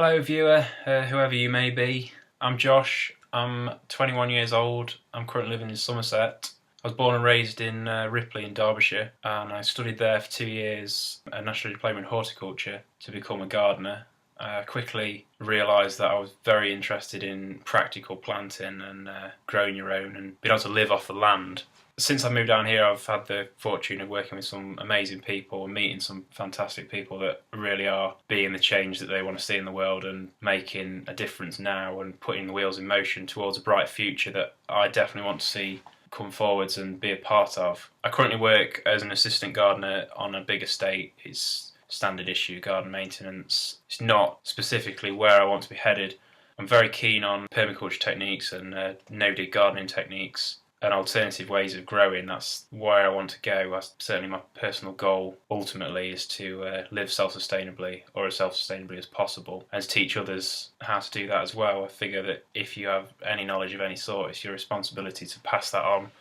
Hello viewer, whoever you may be. I'm Josh, I'm 21 years old, I'm currently living in Somerset. I was born and raised in Ripley in Derbyshire, and I studied there for 2 years, a National Diploma in Horticulture, to become a gardener. I quickly realised that I was very interested in practical planting and growing your own and being able to live off the land. Since I moved down here, I've had the fortune of working with some amazing people and meeting some fantastic people that really are being the change that they want to see in the world and making a difference now and putting the wheels in motion towards a bright future that I definitely want to see come forwards and be a part of. I currently work as an assistant gardener on a big estate. It's standard issue garden maintenance. It's not specifically where I want to be headed. I'm very keen on permaculture techniques and no-dig gardening techniques and alternative ways of growing. That's where I want to go. That's certainly my personal goal ultimately, is to live self-sustainably, or as self-sustainably as possible, and to teach others how to do that as well. I figure that if you have any knowledge of any sort, it's your responsibility to pass that on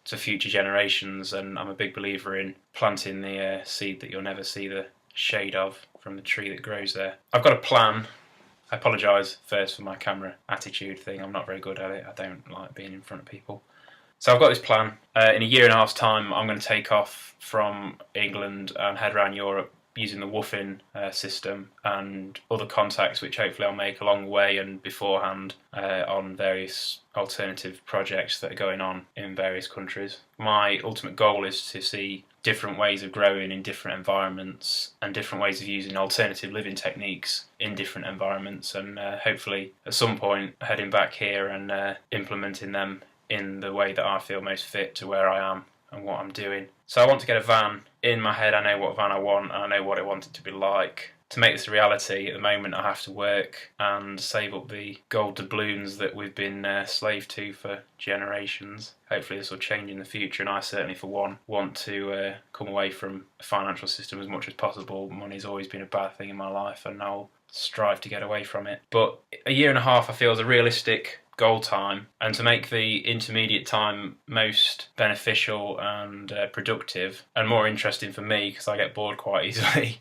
to future generations, and I'm a big believer in planting the seed that you'll never see the shade of from the tree that grows there. I've got a plan. I apologise first for my camera attitude thing. I'm not very good at it. I don't like being in front of people. So I've got this plan. In a year and a half's time, I'm going to take off from England and head around Europe using the woofing system and other contacts which hopefully I'll make along the way and beforehand on various alternative projects that are going on in various countries. My ultimate goal is to see different ways of growing in different environments and different ways of using alternative living techniques in different environments, and hopefully at some point heading back here and implementing them in the way that I feel most fit to where I am and what I'm doing. So I want to get a van. In my head I know what van I want and I know what I want it to be like. To make this a reality, at the moment I have to work and save up the gold doubloons that we've been slave to for generations. Hopefully this will change in the future, and I certainly for one want to come away from a financial system as much as possible. Money's always been a bad thing in my life and I'll strive to get away from it. But a year and a half I feel is a realistic goal time, and to make the intermediate time most beneficial and productive and more interesting for me, because I get bored quite easily,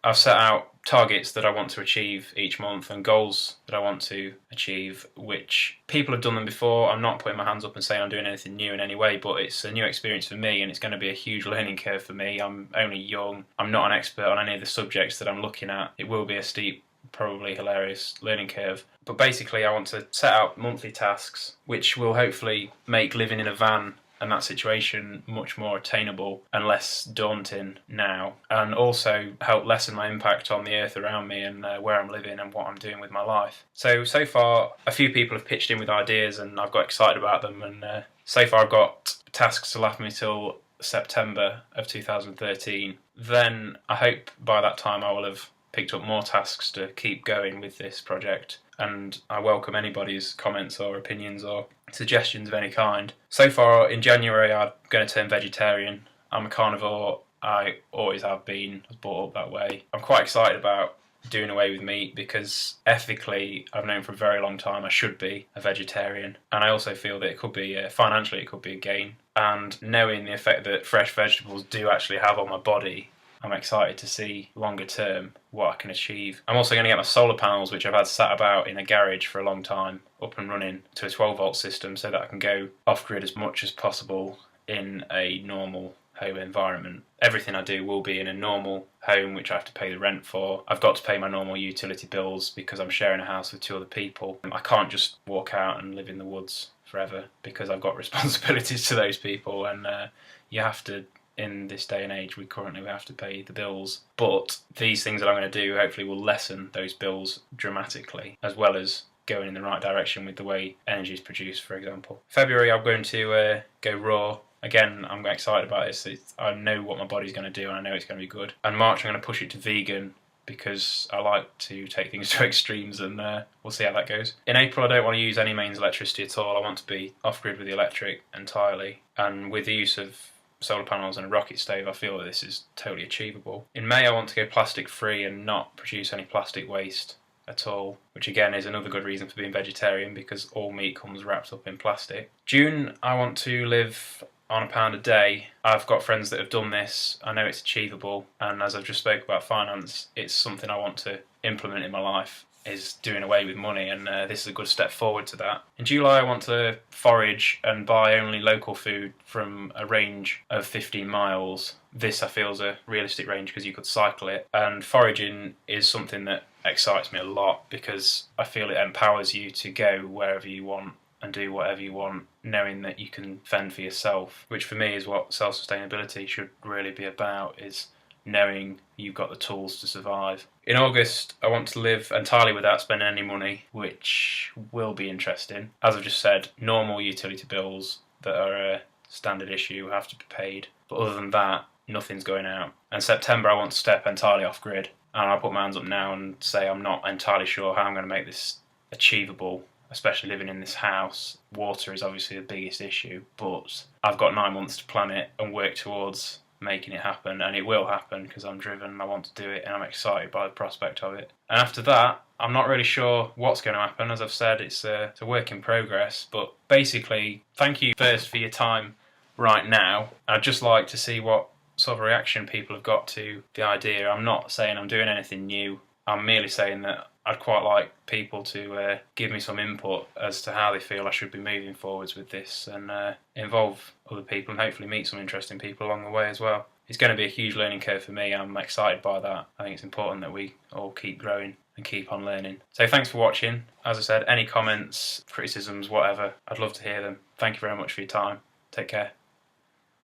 I've set out targets that I want to achieve each month and goals that I want to achieve, which people have done them before. I'm not putting my hands up and saying I'm doing anything new in any way, but it's a new experience for me and it's going to be a huge learning curve for me. I'm only young. I'm not an expert on any of the subjects that I'm looking at. It will be a steep, probably hilarious learning curve. But basically I want to set out monthly tasks which will hopefully make living in a van and that situation much more attainable and less daunting now, and also help lessen my impact on the earth around me and where I'm living and what I'm doing with my life. So far a few people have pitched in with ideas and I've got excited about them, and so far I've got tasks to last me till September of 2013. Then I hope by that time I will have picked up more tasks to keep going with this project, and I welcome anybody's comments or opinions or suggestions of any kind. So far in January I'm going to turn vegetarian. I'm a carnivore, I always have been, I was brought up that way. I'm quite excited about doing away with meat because ethically I've known for a very long time I should be a vegetarian, and I also feel that it could be financially it could be a gain, and knowing the effect that fresh vegetables do actually have on my body, I'm excited to see longer term what I can achieve. I'm also going to get my solar panels, which I've had sat about in a garage for a long time, up and running to a 12-volt system so that I can go off-grid as much as possible in a normal home environment. Everything I do will be in a normal home which I have to pay the rent for. I've got to pay my normal utility bills because I'm sharing a house with 2 other people. I can't just walk out and live in the woods forever because I've got responsibilities to those people, and you have to. In this day and age, we have to pay the bills. But these things that I'm going to do hopefully will lessen those bills dramatically, as well as going in the right direction with the way energy is produced, for example. February, I'm going to go raw. Again, I'm excited about this. I know what my body's going to do and I know it's going to be good. And March, I'm going to push it to vegan because I like to take things to extremes, and we'll see how that goes. In April, I don't want to use any mains electricity at all. I want to be off-grid with the electric entirely, and with the use of solar panels and a rocket stove, I feel that this is totally achievable. In May I want to go plastic free and not produce any plastic waste at all, which again is another good reason for being vegetarian because all meat comes wrapped up in plastic. June I want to live on £1 a day. I've got friends that have done this, I know it's achievable, and as I've just spoke about finance, it's something I want to implement in my life is doing away with money, and this is a good step forward to that. In July I want to forage and buy only local food from a range of 15 miles. This I feel is a realistic range because you could cycle it, and foraging is something that excites me a lot because I feel it empowers you to go wherever you want and do whatever you want, knowing that you can fend for yourself, which for me is what self-sustainability should really be about, is knowing you've got the tools to survive. In August, I want to live entirely without spending any money, which will be interesting. As I've just said, normal utility bills that are a standard issue have to be paid, but other than that, nothing's going out. And September, I want to step entirely off grid, and I'll put my hands up now and say I'm not entirely sure how I'm going to make this achievable, especially living in this house. Water is obviously the biggest issue, but I've got 9 months to plan it and work towards making it happen, and it will happen because I'm driven, I want to do it, and I'm excited by the prospect of it. And after that, I'm not really sure what's going to happen. As I've said, it's a work in progress, but basically, thank you first for your time right now. I'd just like to see what sort of reaction people have got to the idea. I'm not saying I'm doing anything new, I'm merely saying that I'd quite like people to give me some input as to how they feel I should be moving forwards with this, and involve other people and hopefully meet some interesting people along the way as well. It's going to be a huge learning curve for me. I'm excited by that. I think it's important that we all keep growing and keep on learning. So thanks for watching. As I said, any comments, criticisms, whatever, I'd love to hear them. Thank you very much for your time. Take care.